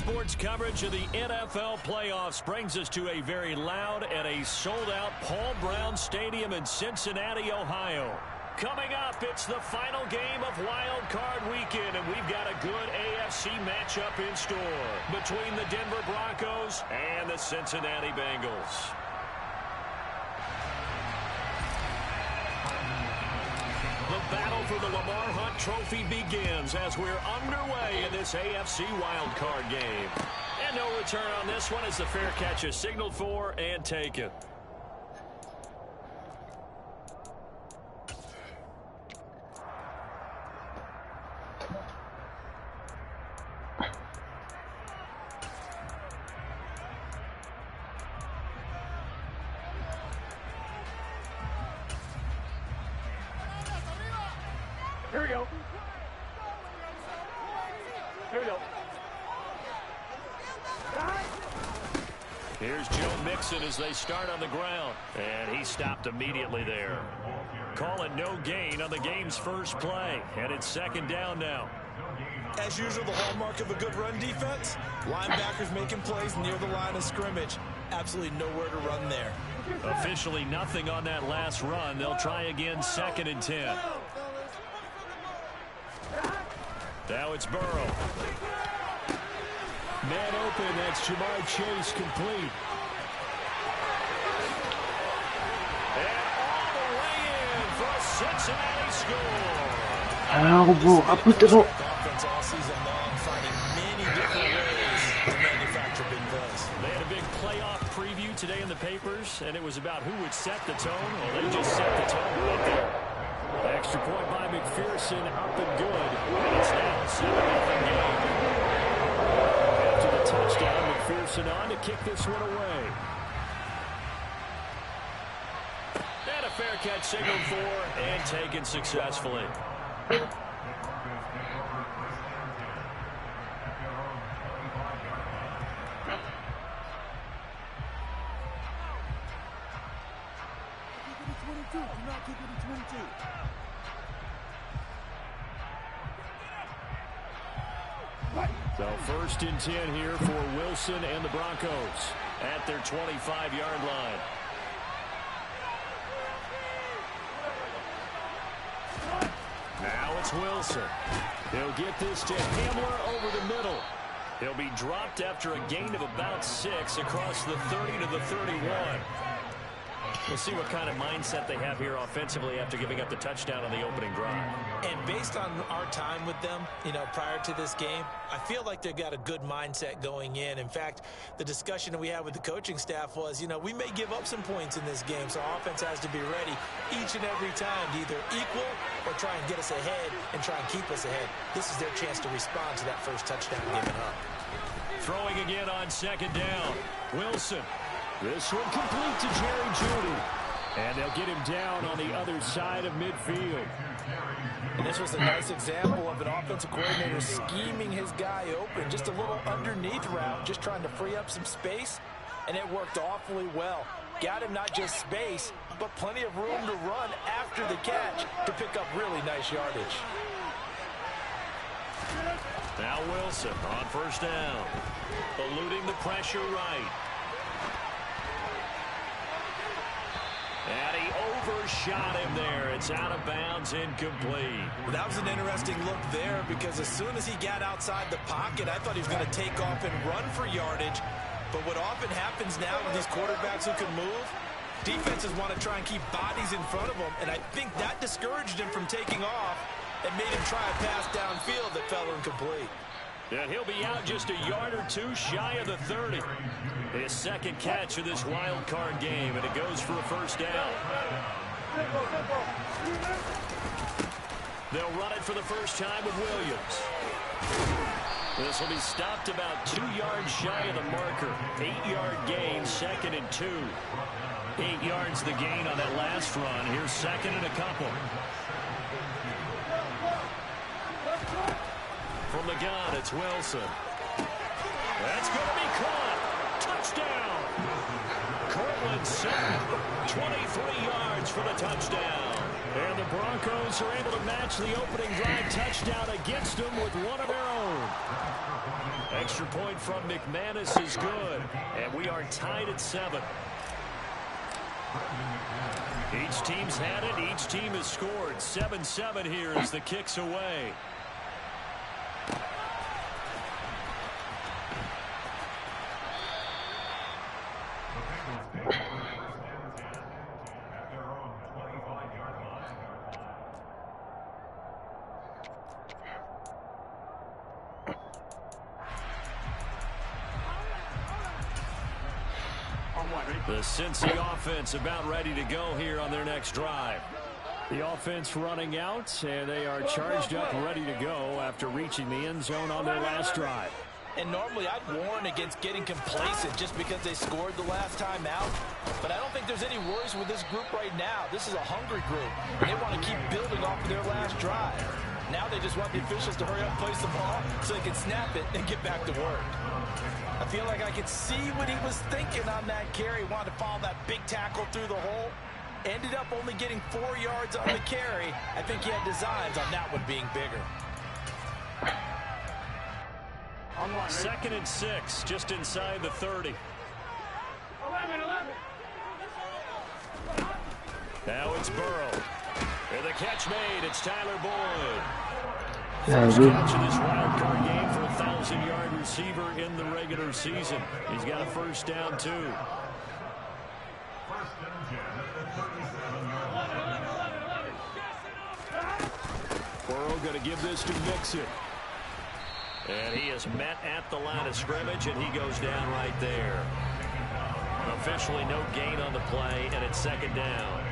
Sports coverage of the NFL playoffs brings us to a very loud and a sold-out Paul Brown Stadium in Cincinnati, Ohio. Coming up, it's the final game of Wild Card Weekend, and we've got a good AFC matchup in store between the Denver Broncos and the Cincinnati Bengals. The battle for the Lamar Hunt Trophy begins as we're underway in this AFC Wild Card game. And no return on this one as the fair catch is signaled for and taken. Here we go. Here we go. Here's Joe Mixon as they start on the ground. And he stopped immediately there. Calling no gain on the game's first play. And it's second down now. As usual, the hallmark of a good run defense, linebackers making plays near the line of scrimmage. Absolutely nowhere to run there. Officially nothing on that last run. They'll try again, 2nd and 10. Now it's Burrow. Man open, that's Jamar Chase complete. And all the way in for a Cincinnati score. Ow, bro, I put this on. Offense all season long, finding many different ways to manufacture big plays. They had a big playoff preview today in the papers, and it was about who would set the tone. Well, they just set the tone right there. Extra point by McPherson, up and good. And it's now a 7-0 game. After the touchdown, McPherson on to kick this one away. And a fair catch signaled for and taken successfully. So 1st and 10 here for Wilson and the Broncos at their 25-yard line. Now it's Wilson. He'll get this to Hamler over the middle. He'll be dropped after a gain of about 6 across the 30 to the 31. We'll see what kind of mindset they have here offensively after giving up the touchdown on the opening drive. And based on our time with them, prior to this game, I feel like they've got a good mindset going in. In fact, the discussion that we had with the coaching staff was, we may give up some points in this game, so our offense has to be ready each and every time to either equal or try and get us ahead and try and keep us ahead. This is their chance to respond to that first touchdown given up. Throwing again on 2nd down. Wilson. This one complete to Jerry Jeudy. And they'll get him down on the other side of midfield. And this was a nice example of an offensive coordinator scheming his guy open. Just a little underneath route, just trying to free up some space. And it worked awfully well. Got him not just space, but plenty of room to run after the catch to pick up really nice yardage. Now Wilson on 1st down. Eluding the pressure right. And he overshot him there. It's out of bounds, incomplete. That was an interesting look there because as soon as he got outside the pocket, I thought he was going to take off and run for yardage. But what often happens now with these quarterbacks who can move, defenses want to try and keep bodies in front of them, and I think that discouraged him from taking off and made him try a pass downfield that fell incomplete. And he'll be out just a yard or two shy of the 30. His 2nd catch of this wild card game, and it goes for a 1st down. They'll run it for the first time with Williams. This will be stopped about 2 yards shy of the marker. 8-yard gain, 2nd and 2. 8 yards the gain on that last run. Here's 2nd and a couple. From the gun, it's Wilson. That's going to be caught. Touchdown. Cortland Sutton, 23 yards for the touchdown. And the Broncos are able to match the opening drive touchdown against them with one of their own. Extra point from McManus is good, and we are tied at 7. Each team's had it. Each team has scored. 7-7 here as the kick's away. The Cincy offense about ready to go here on their next drive. The offense running out, and they are charged up ready to go after reaching the end zone on their last drive. And normally I'd warn against getting complacent just because they scored the last time out. But I don't think there's any worries with this group right now. This is a hungry group, and they want to keep building off of their last drive. Now they just want the officials to hurry up and place the ball so they can snap it and get back to work. I feel like I could see what he was thinking on that carry. Wanted to follow that big tackle through the hole. Ended up only getting 4 yards on the carry. I think he had designs on that one being bigger. 2nd and 6, just inside the 30. 11. Now it's Burrow. And the catch made. It's Tyler Boyd. Yeah, First catch of this wild card game for a 1,000-yard receiver in the regular season. He's got a first down, too. Burrow going to give this to Mixon. And he is met at the line of scrimmage, and he goes down right there. Officially no gain on the play, and it's 2nd down.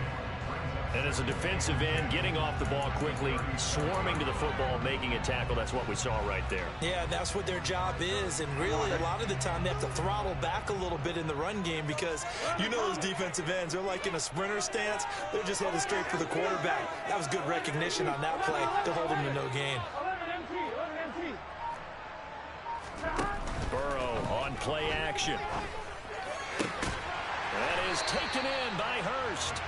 And as a defensive end, getting off the ball quickly, swarming to the football, making a tackle, that's what we saw right there. Yeah, that's what their job is, and really a lot of the time they have to throttle back a little bit in the run game because you know those defensive ends, they're like in a sprinter stance. They're just headed straight for the quarterback. That was good recognition on that play to hold him to no gain. Burrow on play action. That is taken in by Hurst.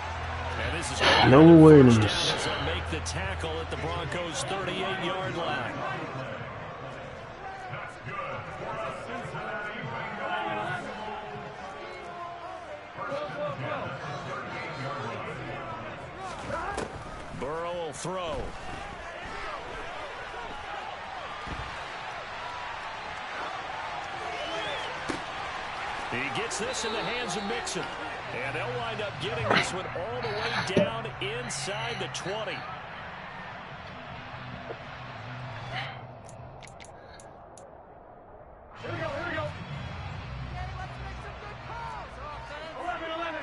And this is no awareness. As they make the tackle at the Broncos' 38-yard line. Burrow will throw. He gets this in the hands of Mixon. And they'll wind up getting this one all the way down inside the 20. Here we go. 11.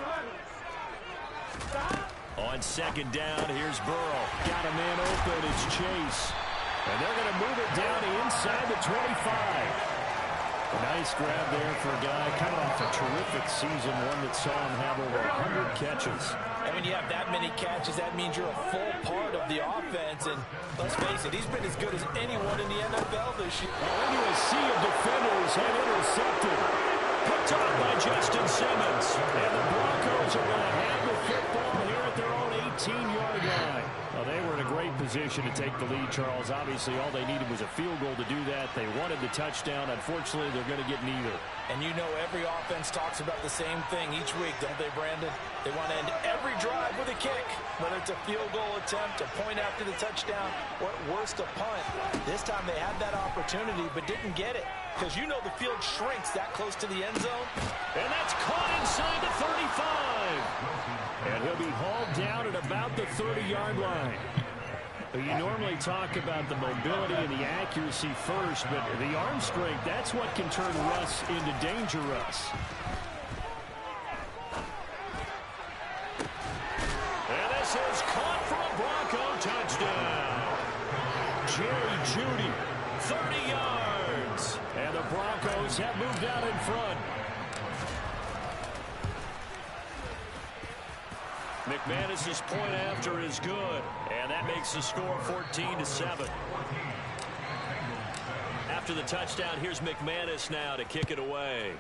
On 2nd down, here's Burrow. Got a man open, it's Chase. And they're going to move it down inside the 25. A nice grab there for a guy coming off a terrific season, one that saw him have over 100 catches. And when you have that many catches, that means you're a full part of the offense. And let's face it, he's been as good as anyone in the NFL this year. Into a sea of defenders and intercepted. Picked off by Justin Simmons. And the Broncos are going to have the football here at their own 18-yard line. Well, they were in a great position to take the lead, Charles. Obviously, all they needed was a field goal to do that. They wanted the touchdown. Unfortunately, they're going to get neither. And you know every offense talks about the same thing each week, don't they, Brandon? They want to end every drive with a kick, whether it's a field goal attempt, a point after the touchdown, or at worst, a punt. This time they had that opportunity but didn't get it because you know the field shrinks that close to the end zone. And that's caught inside the 35. And he'll be hauled down at about the 30-yard line. You normally talk about the mobility and the accuracy first, but the arm strength, that's what can turn Russ into Danger Russ. And this is caught for a Bronco touchdown. Jerry Jeudy, 30 yards. And the Broncos have moved out in front. McManus's point after is good, and that makes the score 14-7. After the touchdown, here's McManus now to kick it away.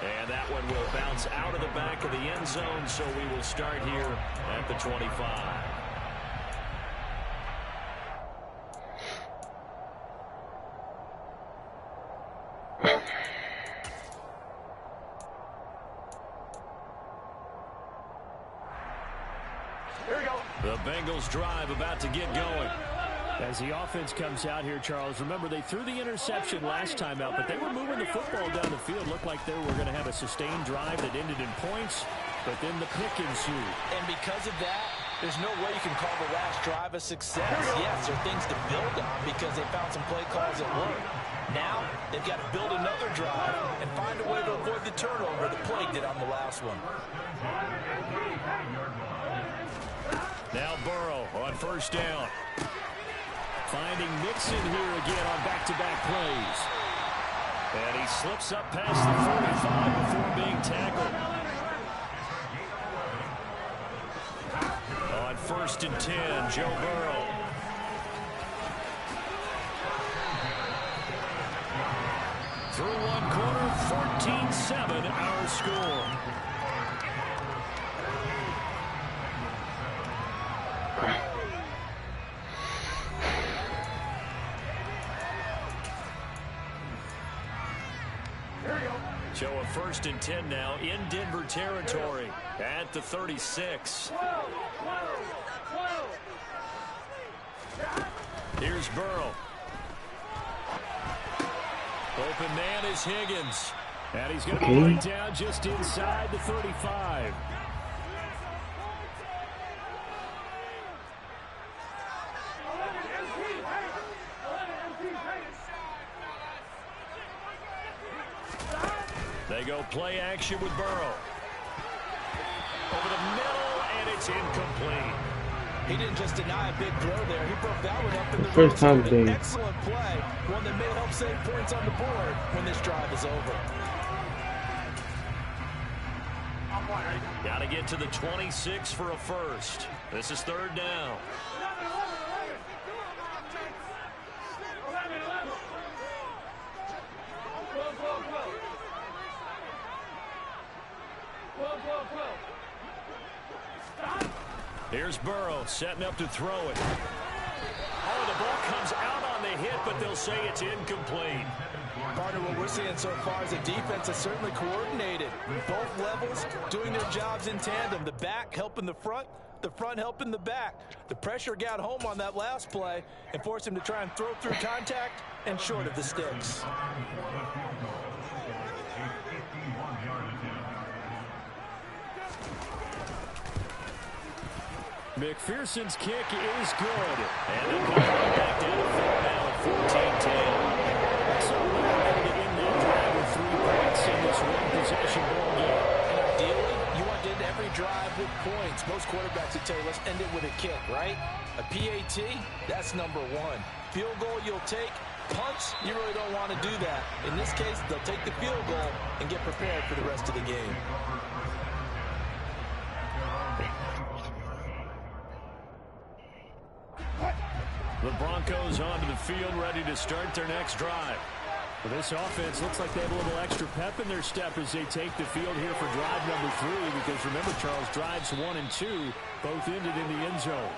And that one will bounce out of the back of the end zone, so we will start here at the 25. The Bengals drive about to get going. As the offense comes out here, Charles, remember they threw the interception last time out, but they were moving the football down the field. Looked like they were going to have a sustained drive that ended in points, but then the pick ensued. And because of that, there's no way you can call the last drive a success. Yes, there are things to build on because they found some play calls that work. Now, they've got to build another drive and find a way to avoid the turnover the play did on the last one. Now Burrow on first down. Finding Mixon here again on back-to-back plays. And he slips up past the 45 before being tackled. On first and 10, Joe Burrow. Through one quarter, 14-7 our score. So a first and 10 now in Denver territory at the 36. Here's Burrow. Open man is Higgins. And he's going to be right down just inside the 35. They go play action with Burrow. Over the middle, and it's incomplete. He didn't just deny a big throw there. He broke that one up in the First time big. Excellent play. One that may help save points on the board when this drive is over. Got to get to the 26 for a first. This is third down. Here's Burrow setting up to throw it. Oh, the ball comes out on the hit, but they'll say it's incomplete. Partner, what we're seeing so far is the defense is certainly coordinated. Both levels doing their jobs in tandem. The back helping the front helping the back. The pressure got home on that last play and forced him to try and throw through contact and short of the sticks. McPherson's kick is good. And they'll come right back down to third down at 14-10. So we're able to end that drive with 3 points in this one-possession ball game. And ideally, you want to end every drive with points. Most quarterbacks would tell you, let's end it with a kick, right? A PAT, that's number 1. Field goal you'll take. Punts, you really don't want to do that. In this case, they'll take the field goal and get prepared for the rest of the game. The Broncos onto the field, ready to start their next drive. Well, this offense looks like they have a little extra pep in their step as they take the field here for drive number 3. Because remember, Charles, drives 1 and 2 both ended in the end zone.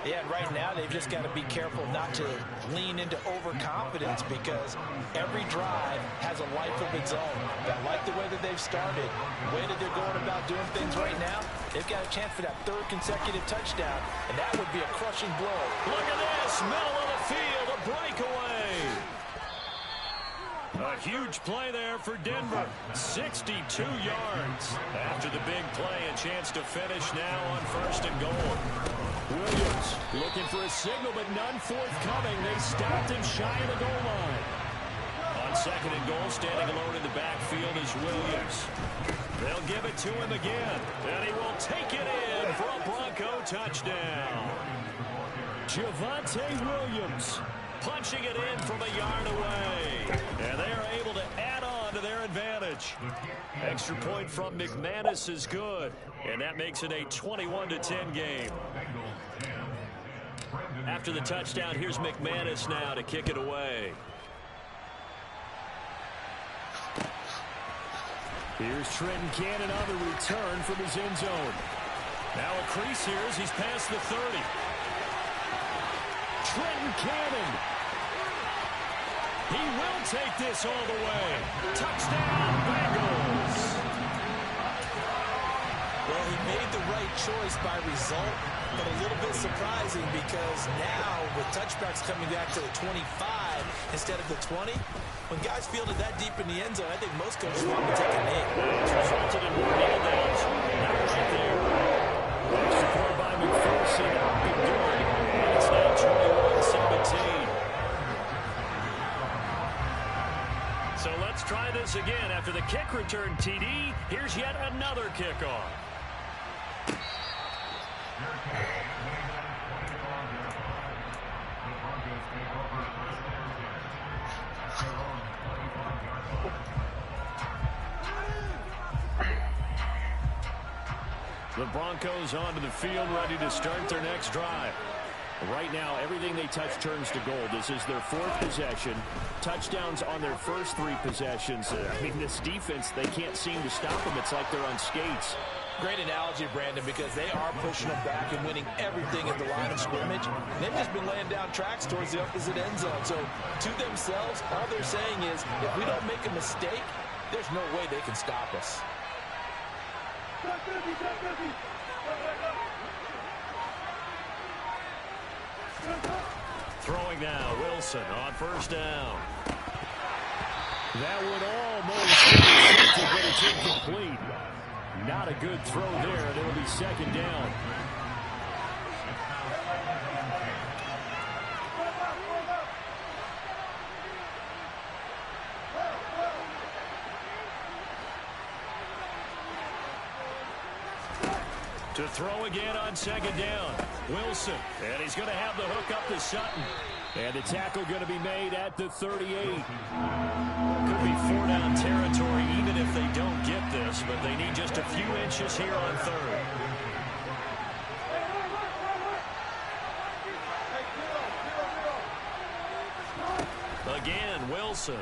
Yeah, and right now they've just got to be careful not to lean into overconfidence because every drive has a life of its own. I like the way that they've started, the way that they're going about doing things right now. They've got a chance for that 3rd consecutive touchdown, and that would be a crushing blow. Look at this, middle of the field, a breakaway. A huge play there for Denver. 62 yards. After the big play, a chance to finish now on first and goal. Williams looking for a signal, but none forthcoming. They stopped him shy of the goal line. On second and goal, standing alone in the backfield is Williams. They'll give it to him again, and he will take it in for a Bronco touchdown. Javonte Williams punching it in from a yard away. And they are able to add on to their advantage. Extra point from McManus is good. And that makes it a 21-10 game. After the touchdown, here's McManus now to kick it away. Here's Trenton Cannon on the return from his end zone. Now a crease here as he's past the 30. Trenton Cannon. He will take this all the way. Touchdown, Bengals. Well, he made the right choice by result, but a little bit surprising because now with touchbacks coming back to the 25 instead of the 20, when guys fielded that deep in the end zone, I think most coaches want to take a knee. It's resulted in more kneel downs. That right there. Support by McPherson. Good doing. And it's now 21-17. So let's try this again. After the kick return TD, here's yet another kickoff. The Broncos onto the field, ready to start their next drive. Right now, everything they touch turns to gold. This is their fourth possession. Touchdowns on their first three possessions. I mean, this defense, they can't seem to stop them. It's like they're on skates. Great analogy, Brandon, because they are pushing them back and winning everything at the line of scrimmage. They've just been laying down tracks towards the opposite end zone. So, to themselves, all they're saying is, if we don't make a mistake, there's no way they can stop us. Throwing now, Wilson on first down. That would almost be intercepted, but it's incomplete. Not a good throw there, and it'll be second down. To throw again on second down. Wilson, and he's going to have the hook up to Sutton. And the tackle going to be made at the 38. Could be four-down territory even if they don't get this, but they need just a few inches here on third. Again, Wilson.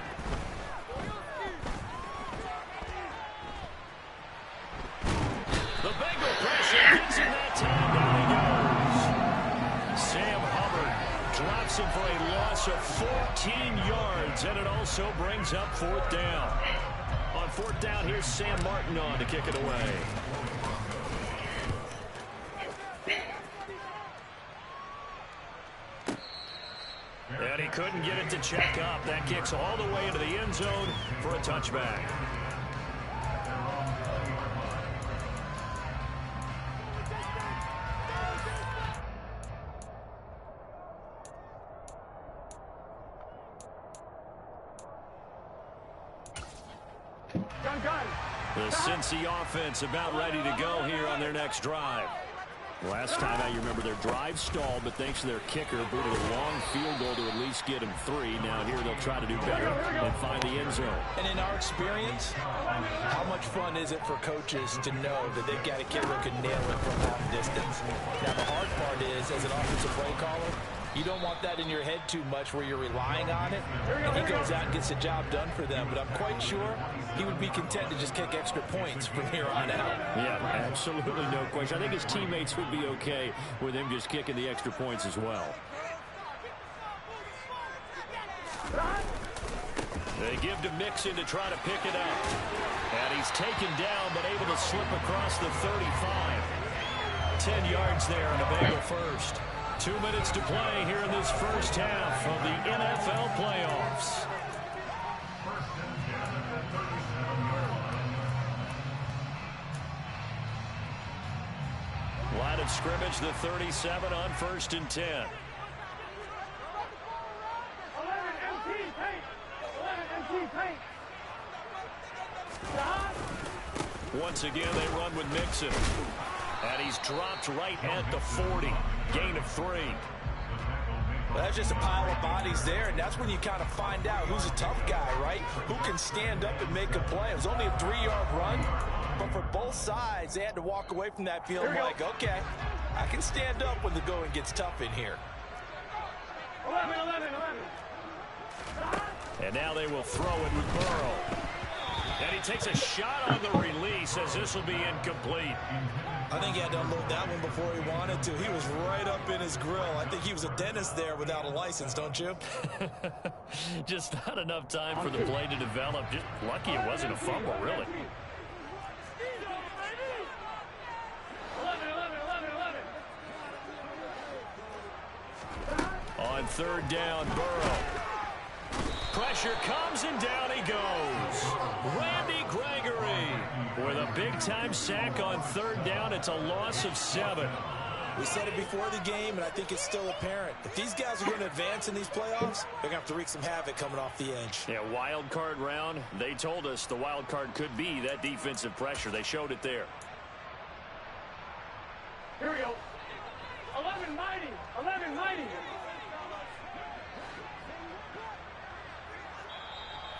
The Bengal pressure gets him that time. Down he goes. Sam Hubbard drops him for a loss of 14 yards, and it also brings up fourth down. On fourth down, here's Sam Martin on to kick it away. And he couldn't get it to check up. That kicks all the way into the end zone for a touchback. The Cincy offense about ready to go here on their next drive. Last time out, you remember their drive stalled, but thanks to their kicker, booted a long field goal to at least get them three. Now here they'll try to do better and find the end zone. And in our experience, how much fun is it for coaches to know that they've got a kicker who can nail it from half distance? Now the hard part is, as an offensive play caller, you don't want that in your head too much where you're relying on it. And he goes out and gets the job done for them. But I'm quite sure he would be content to just kick extra points from here on out. Yeah, absolutely no question. I think his teammates would be okay with him just kicking the extra points as well. They give to Mixon to try to pick it up. And he's taken down but able to slip across the 35. 10 yards there on a Bengal first. 2 minutes to play here in this first half of the NFL playoffs. Line of scrimmage, the 37 on 1st and 10. Once again, they run with Mixon. And he's dropped right at the 40. Gain of 3. Well, that's just a pile of bodies there, and that's when you kind of find out who's a tough guy, right? Who can stand up and make a play. It was only a 3-yard run, but for both sides, they had to walk away from that feeling like, okay, I can stand up when the going gets tough in here. 11. And now they will throw it with Burrow. And he takes a shot on the release as this will be incomplete. I think he had to unload that one before he wanted to. He was right up in his grill. I think he was a dentist there without a license, don't you? Just not enough time for the play to develop. Just lucky it wasn't a fumble, really. on third down. Burrow. Pressure comes, and down he goes. Randy Gregory with a big-time sack on third down. It's a loss of 7. We said it before the game, and I think it's still apparent. If these guys are going to advance in these playoffs, they're going to have to wreak some havoc coming off the edge. Yeah, wild card round. They told us the wild card could be that defensive pressure. They showed it there. Here we go. 11 mighty. 11 mighty.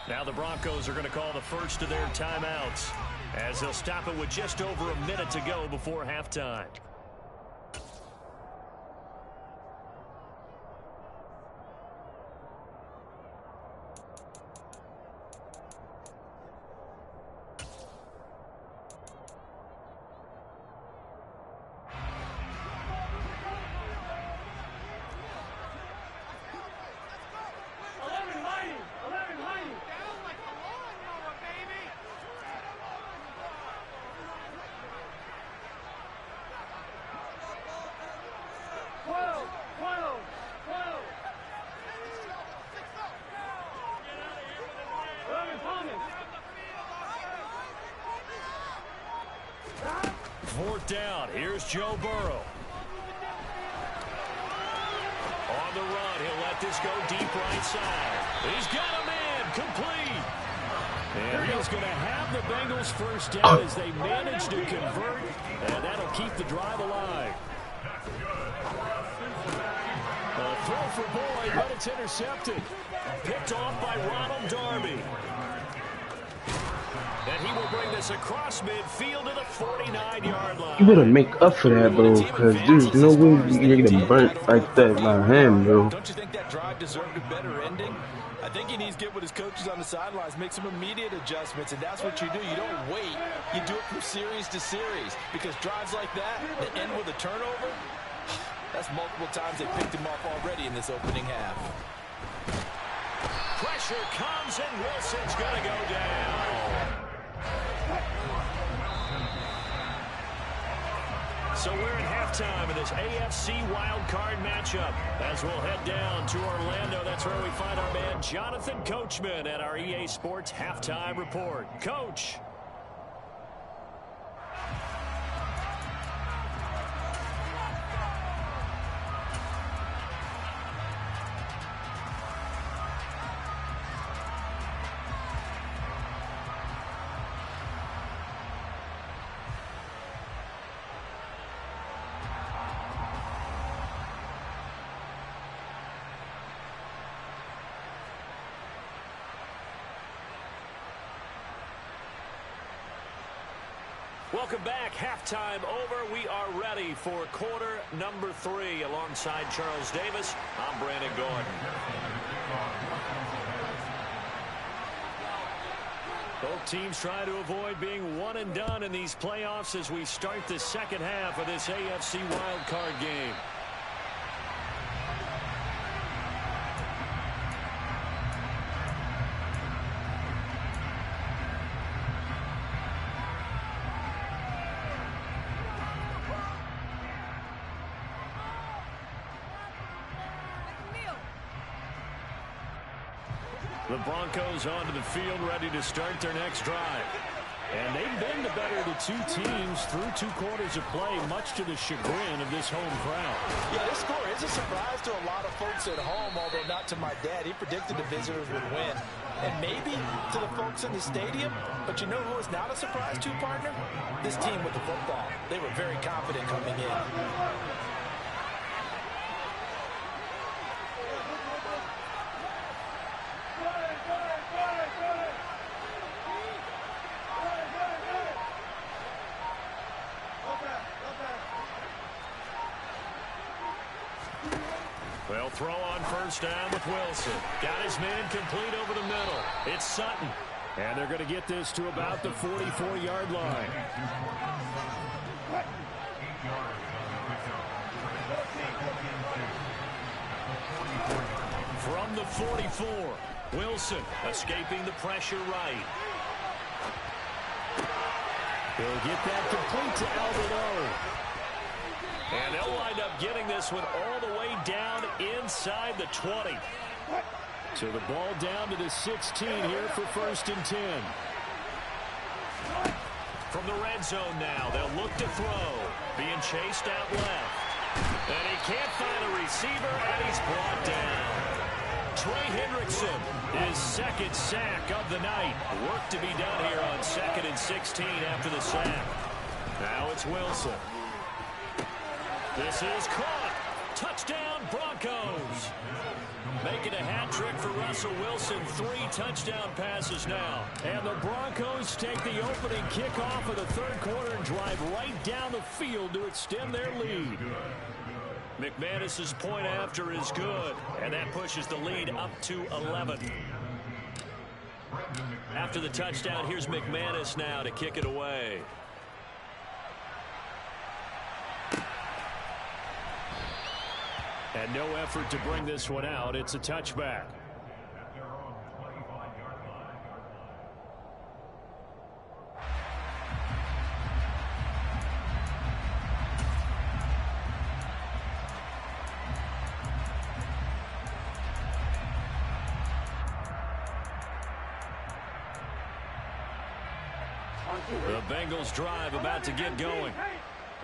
Now the Broncos are going to call the first of their timeouts as they'll stop it with just over a minute to go before halftime. Fourth down. Here's Joe Burrow. On the run, he'll let this go deep right side. He's got him in. Complete. And he's going to have the Bengals first down as they manage to convert, and that'll keep the drive alive. A throw for Boyd, but it's intercepted. Picked off by Ronald Darby. And he will bring this across midfield to the 49-yard line. You better make up for that, bro, because there's no way you're getting burnt like that by him, bro. Don't you think that drive deserved a better ending? I think he needs to get with his coaches on the sidelines, make some immediate adjustments, and that's what you do. You don't wait. You do it from series to series, because drives like that that end with a turnover, that's multiple times they picked him off already in this opening half. Pressure comes, and Wilson's going to go down. So we're at halftime of this AFC wildcard matchup as we'll head down to Orlando. That's where we find our man Jonathan Coachman at our EA Sports Halftime Report. Coach. Welcome back. Halftime over. We are ready for quarter number 3. Alongside Charles Davis, I'm Brandon Gordon. Both teams try to avoid being one and done in these playoffs as we start the second half of this AFC wildcard game. The Broncos onto the field, ready to start their next drive. And they've been the better of the two teams through 2 quarters of play, much to the chagrin of this home crowd. Yeah, this score is a surprise to a lot of folks at home, although not to my dad. He predicted the visitors would win. And maybe to the folks in the stadium, but you know who is not a surprise to, partner? This team with the football. They were very confident coming in. Well, throw on first down with Wilson. Got his man complete over the middle. It's Sutton. And they're going to get this to about the 44-yard line. From the 44, Wilson escaping the pressure right. He'll get that complete to Albert O. And they'll wind up getting this one all the way down inside the 20. So the ball down to the 16 here for 1st and 10. From the red zone now, they'll look to throw. Being chased out left. And he can't find a receiver, and he's brought down. Trey Hendrickson, his 2nd sack of the night. Work to be done here on 2nd and 16 after the sack. Now it's Wilson. This is caught. Touchdown, Broncos. Making a hat trick for Russell Wilson. 3 touchdown passes now. And the Broncos take the opening kickoff of the 3rd quarter and drive right down the field to extend their lead. McManus's point after is good, and that pushes the lead up to 11. After the touchdown, here's McManus now to kick it away. And no effort to bring this one out. It's a touchback. The Bengals drive about to get going.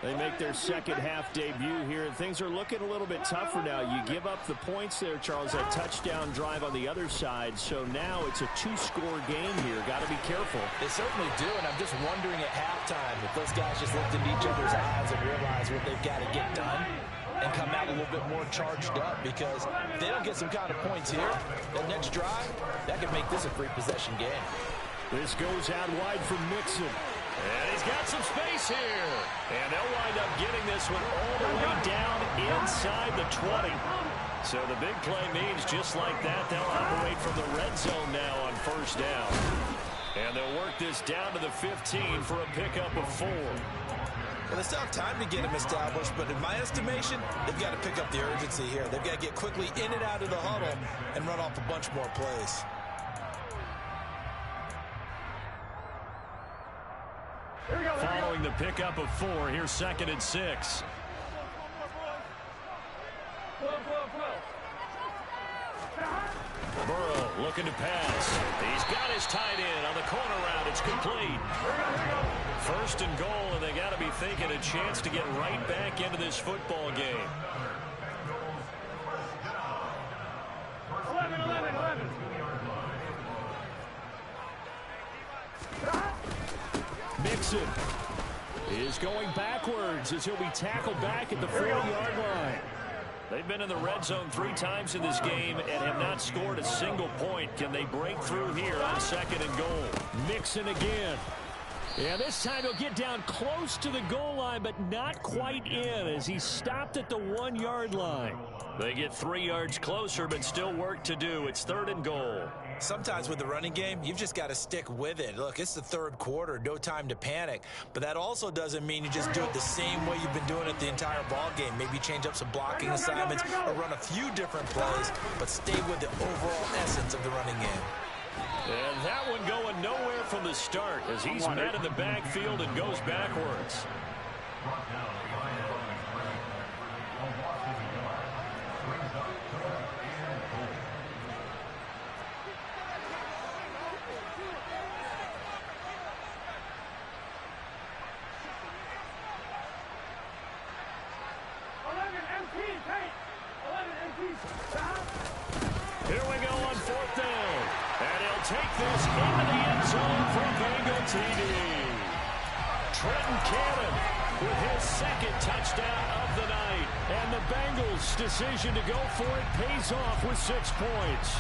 They make their 2nd half debut here, and things are looking a little bit tougher now. You give up the points there, Charles, that touchdown drive on the other side. So now it's a 2-score game here. Got to be careful. They certainly do, and I'm just wondering at halftime if those guys just looked into each other's eyes and realized what they've got to get done and come out a little bit more charged up, because if they don't get some kind of points here, that next drive, that could make this a 3-possession game. This goes out wide from Mixon. And he's got some space here. And they'll wind up getting this one all the way down inside the 20. So the big play means just like that, they'll operate from the red zone now on 1st down. And they'll work this down to the 15 for a pickup of 4. Well, they still have time to get him established, but in my estimation, they've got to pick up the urgency here. They've got to get quickly in and out of the huddle and run off a bunch more plays. Following the pickup of 4, here's 2nd and 6. Burrow looking to pass. He's got his tight end on the corner route. It's complete. 1st and goal, and they got to be thinking a chance to get right back into this football game. 11. Mixon is going backwards as he'll be tackled back at the 40-yard line. They've been in the red zone 3 times in this game and have not scored a single point. Can they break through here on 2nd and goal? Mixon again. Yeah, this time he'll get down close to the goal line, but not quite in as he stopped at the 1-yard line. They get 3 yards closer, but still work to do. It's 3rd and goal. Sometimes with the running game, you've just got to stick with it. Look, it's the 3rd quarter, no time to panic. But that also doesn't mean you just do it the same way you've been doing it the entire ball game. Maybe change up some blocking assignments or run a few different plays, but stay with the overall essence of the running game. And that one going nowhere from the start as he's met in the backfield and goes backwards. Here we go on 4th down. And he'll take this into the end zone for a Bengal TD. Trenton Cannon with his 2nd touchdown of the night. And the Bengals' decision to go for it pays off with 6 points.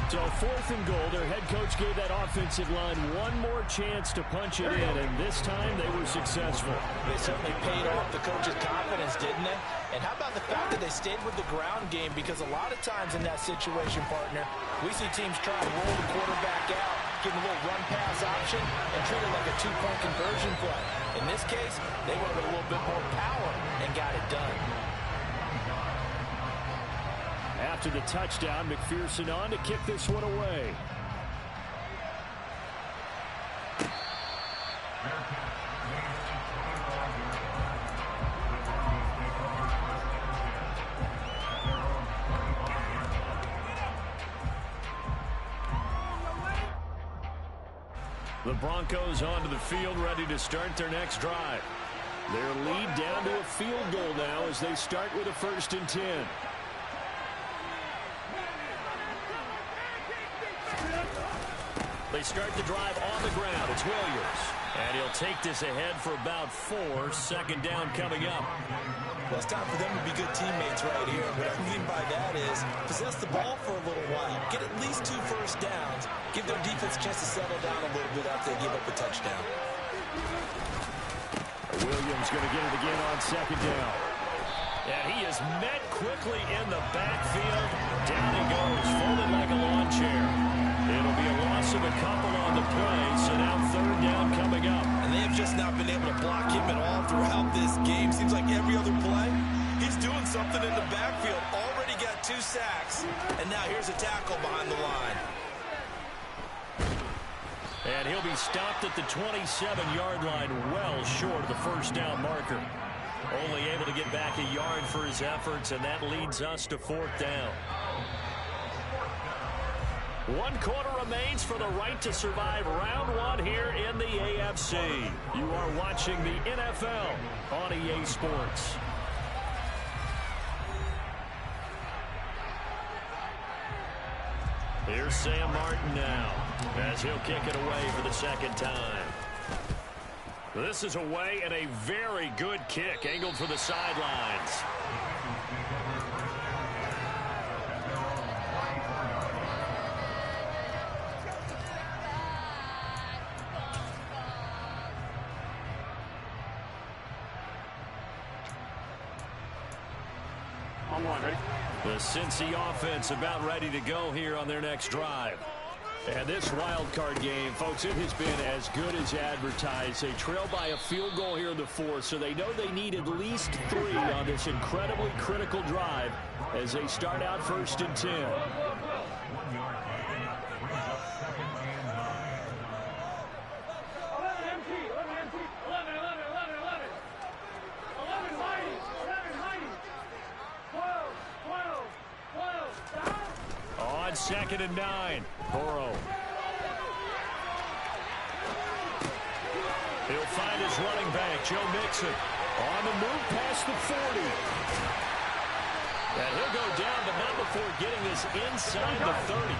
So 4th and goal, their head coach gave that offensive line one more chance to punch it in, and this time they were successful. They certainly paid off the coach's confidence, didn't they? And how about the fact that they stayed with the ground game? Because a lot of times in that situation, partner, we see teams try to roll the quarterback out, give him a little run-pass option, and treat it like a 2-point conversion play. In this case, they went with a little bit more power and got it done. After the touchdown, McPherson on to kick this one away. The Broncos onto the field, ready to start their next drive. Their lead down to a field goal now as they start with a 1st and 10. They start the drive on the ground. It's Williams. And he'll take this ahead for about 4. 2nd down coming up. Well, it's time for them to be good teammates right here. What I mean by that is possess the ball for a little while. Get at least 2 first downs. Give their defense a chance to settle down a little bit after they give up a touchdown. Williams going to get it again on 2nd down. And he is met quickly in the backfield. Down he goes, folded like a lawn chair. It'll be a loss of a couple on the play, so now 3rd down coming up. And they have just not been able to block him at all throughout this game. Seems like every other play, he's doing something in the backfield. Already got 2 sacks, and now here's a tackle behind the line. And he'll be stopped at the 27-yard line, well short of the 1st down marker. Only able to get back a yard for his efforts, and that leads us to 4th down. 1 quarter remains for the right to survive round 1 here in the AFC. You are watching the NFL on EA Sports. Here's Sam Martin now as he'll kick it away for the 2nd time. This is away and a very good kick angled for the sidelines. The Cincy offense about ready to go here on their next drive. And this wild card game, folks, it has been as good as advertised. They trail by a field goal here in the 4th, so they know they need at least 3 on this incredibly critical drive as they start out 1st and 10. 11 MT, 11, 11 mighty, 12, down. On 2nd and 9, Burrow. He'll find his running back, Joe Mixon, on the move past the 40. And he'll go down, but not before getting this inside the 30.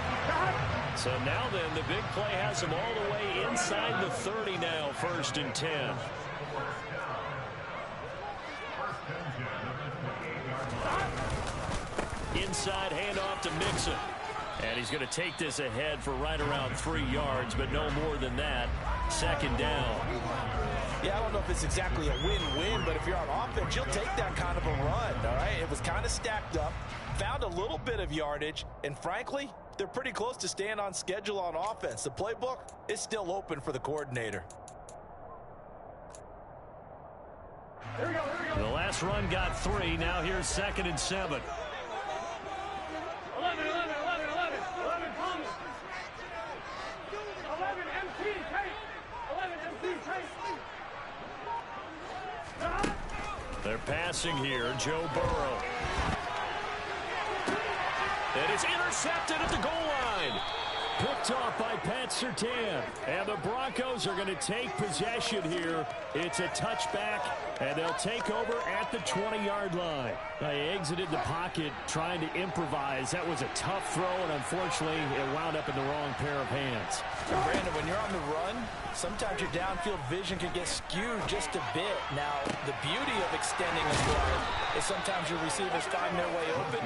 So now then, the big play has him all the way inside the 30 now, 1st and 10. Inside handoff to Mixon. And he's going to take this ahead for right around 3 yards, but no more than that. 2nd down. Yeah, I don't know if it's exactly a win-win, but if you're on offense, you'll take that kind of a run, all right? It was kind of stacked up, found a little bit of yardage, and frankly, they're pretty close to staying on schedule on offense. The playbook is still open for the coordinator. Here we go. The last run got 3. Now here's 2nd and 7. 11 Thomas. 11 MT, Tate. 11 MT, Tate. They're passing here, Joe Burrow. And it's intercepted at the goal line. Picked off by Pat Surtain. And the Broncos are going to take possession here. It's a touchback, and they'll take over at the 20-yard line. They exited the pocket trying to improvise. That was a tough throw, and unfortunately, it wound up in the wrong pair of hands. And Brandon, when you're on the run, sometimes your downfield vision can get skewed just a bit. Now, the beauty of extending a run is sometimes your receivers find their way open,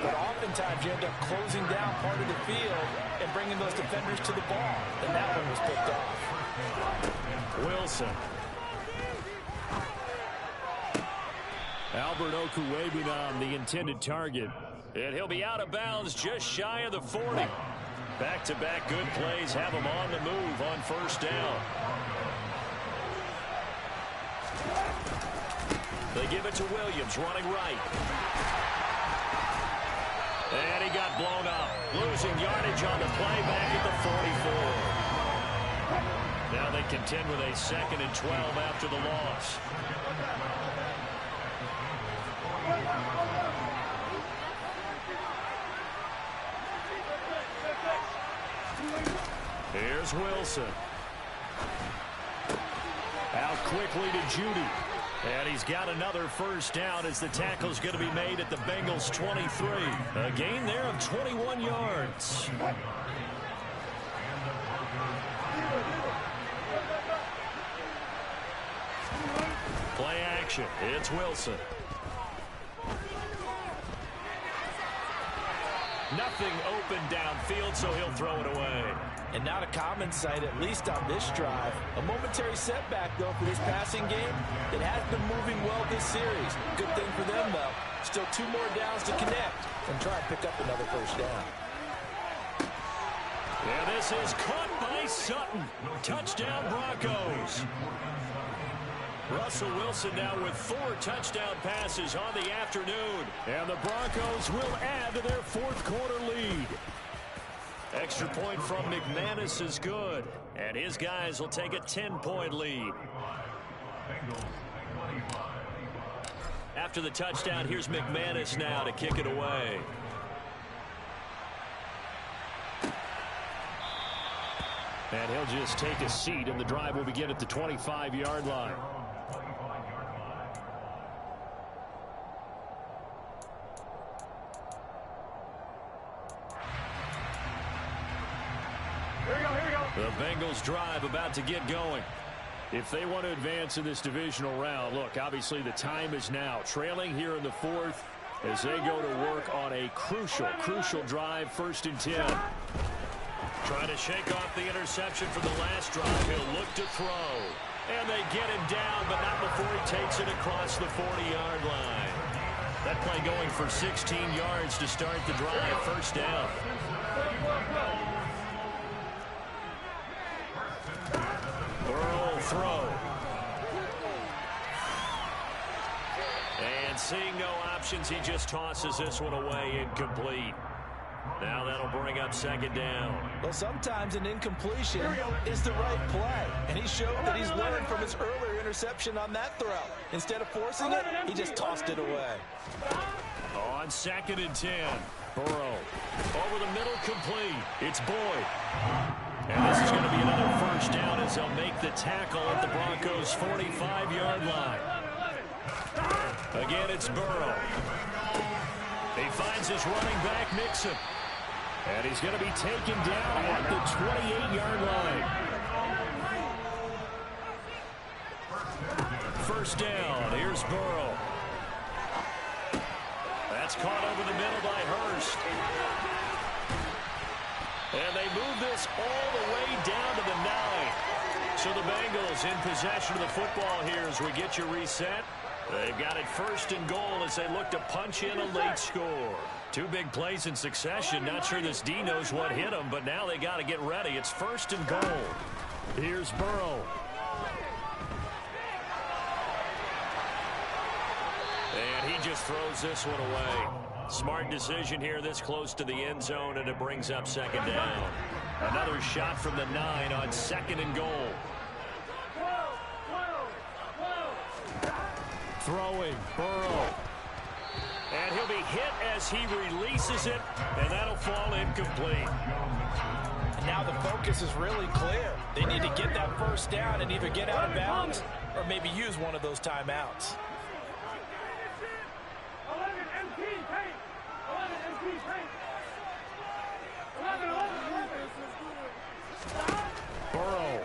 but oftentimes you end up closing down part of the field and bringing those defenders to the ball. And that one was picked off. Wilson. Albert Okwuegbunam, the intended target. And he'll be out of bounds just shy of the 40. Back-to-back good plays have him on the move on 1st down. They give it to Williams, running right. And he got blown up. Losing yardage on the play back at the 44. Now they contend with a 2nd and 12 after the loss. Here's Wilson. quickly to Judy. And he's got another first down as the tackle's going to be made at the Bengals' 23. A gain there of 21 yards. Play action. It's Wilson. Nothing open downfield, so he'll throw it away. And not a common sight, at least on this drive. A momentary setback, though, for this passing game. It has been moving well this series. Good thing for them, though. Still 2 more downs to connect and try and pick up another first down. And this is caught by Sutton. Touchdown, Broncos. Russell Wilson now with 4 touchdown passes on the afternoon. And the Broncos will add to their 4th quarter lead. Extra point from McManus is good. And his guys will take a 10-point lead. After the touchdown, here's McManus now to kick it away. And he'll just take a seat, and the drive will begin at the 25-yard line. The Bengals drive about to get going. If they want to advance in this divisional round, look, obviously the time is now. Trailing here in the 4th as they go to work on a crucial drive, 1st and 10. Trying to shake off the interception from the last drive. He'll look to throw. And they get him down, but not before he takes it across the 40-yard line. That play going for 16 yards to start the drive, 1st down. Burrow throw. And seeing no options, he just tosses this one away, incomplete. Now that'll bring up 2nd down. Well, sometimes an incompletion is the right play. And he showed that he's learned from his earlier interception on that throw. Instead of forcing it, he just tossed it away. On 2nd and 10. Burrow over the middle, complete. It's Boyd. And this is going to be another 1st down as they'll make the tackle at the Broncos' 45-yard line. Again, it's Burrow. He finds his running back, Mixon. And he's going to be taken down at the 28-yard line. 1st down. Here's Burrow. That's caught over the middle by Hurst. And they move this all the way down to the 9. So the Bengals in possession of the football here as we get you reset. They've got it 1st and goal as they look to punch in a late score. 2 big plays in succession. Not sure this D knows what hit him, but now they got to get ready. It's 1st and goal. Here's Burrow. And he just throws this one away. Smart decision here this close to the end zone, and it brings up 2nd down. Another shot from the 9 on 2nd and goal. Throwing, Burrow. And he'll be hit as he releases it, and that'll fall incomplete. And now the focus is really clear. They need to get that 1st down and either get out of bounds or maybe use one of those timeouts. Burrow.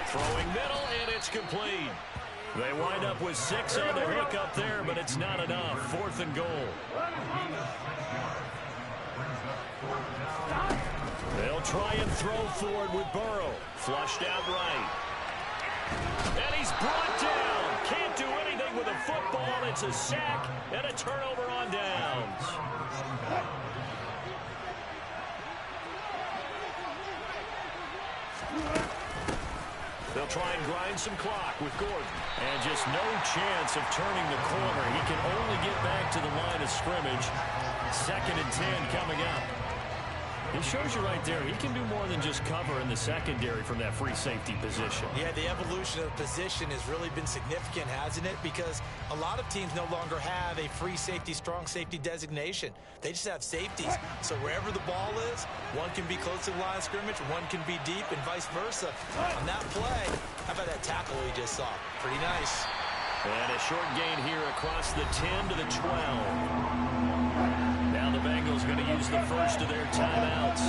Throwing middle, and it's complete. They wind up with 6 on the hook up there, but it's not enough. 4th and goal. They'll try and throw forward with Burrow. Flushed out right. And he's brought down. Can't do anything with a football. It's a sack and a turnover on downs. They'll try and grind some clock with Gordon. And just no chance of turning the corner. He can only get back to the line of scrimmage. 2nd and 10 coming up. It shows you right there, he can do more than just cover in the secondary from that free safety position. Yeah, the evolution of position has really been significant, hasn't it? Because a lot of teams no longer have a free safety, strong safety designation. They just have safeties. So wherever the ball is, one can be close to the line of scrimmage, one can be deep, and vice versa. On that play, how about that tackle we just saw? Pretty nice. And a short gain here across the 10 to the 12. Now the Bengals going to use the first of their timeouts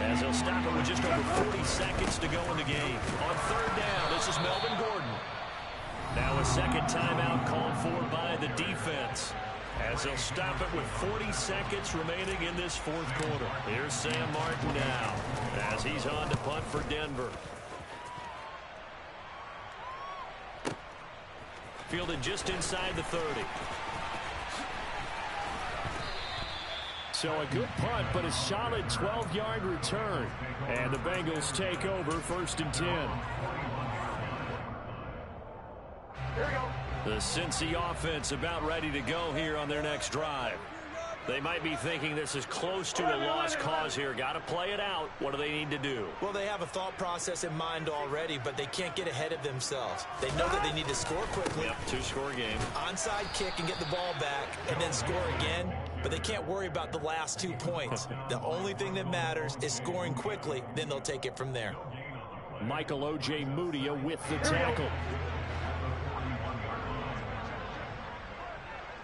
as they'll stop it with just over 40 seconds to go in the game. On third down, this is Melvin Gordon. Now a second timeout called for by the defense as they'll stop it with 40 seconds remaining in this fourth quarter. Here's Sam Martin now as he's on to punt for Denver. Fielded just inside the 30. So a good punt, but a solid 12-yard return. And the Bengals take over 1st and 10. The Cincy offense about ready to go here on their next drive. They might be thinking this is close to a lost cause here. Got to play it out. What do they need to do? Well, they have a thought process in mind already, but they can't get ahead of themselves. They know that they need to score quickly. Yep, two-score game. Onside kick and get the ball back and then score again, but they can't worry about the last 2 points. The only thing that matters is scoring quickly, then they'll take it from there. Michael O.J. Mudia with the tackle.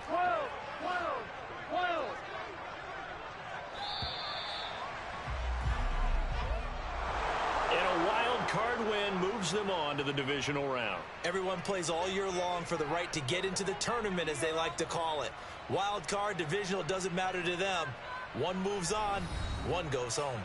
12. Card win moves them on to the divisional round. Everyone plays all year long for the right to get into the tournament, as they like to call it. Wild card, divisional, doesn't matter to them. One moves on, one goes home.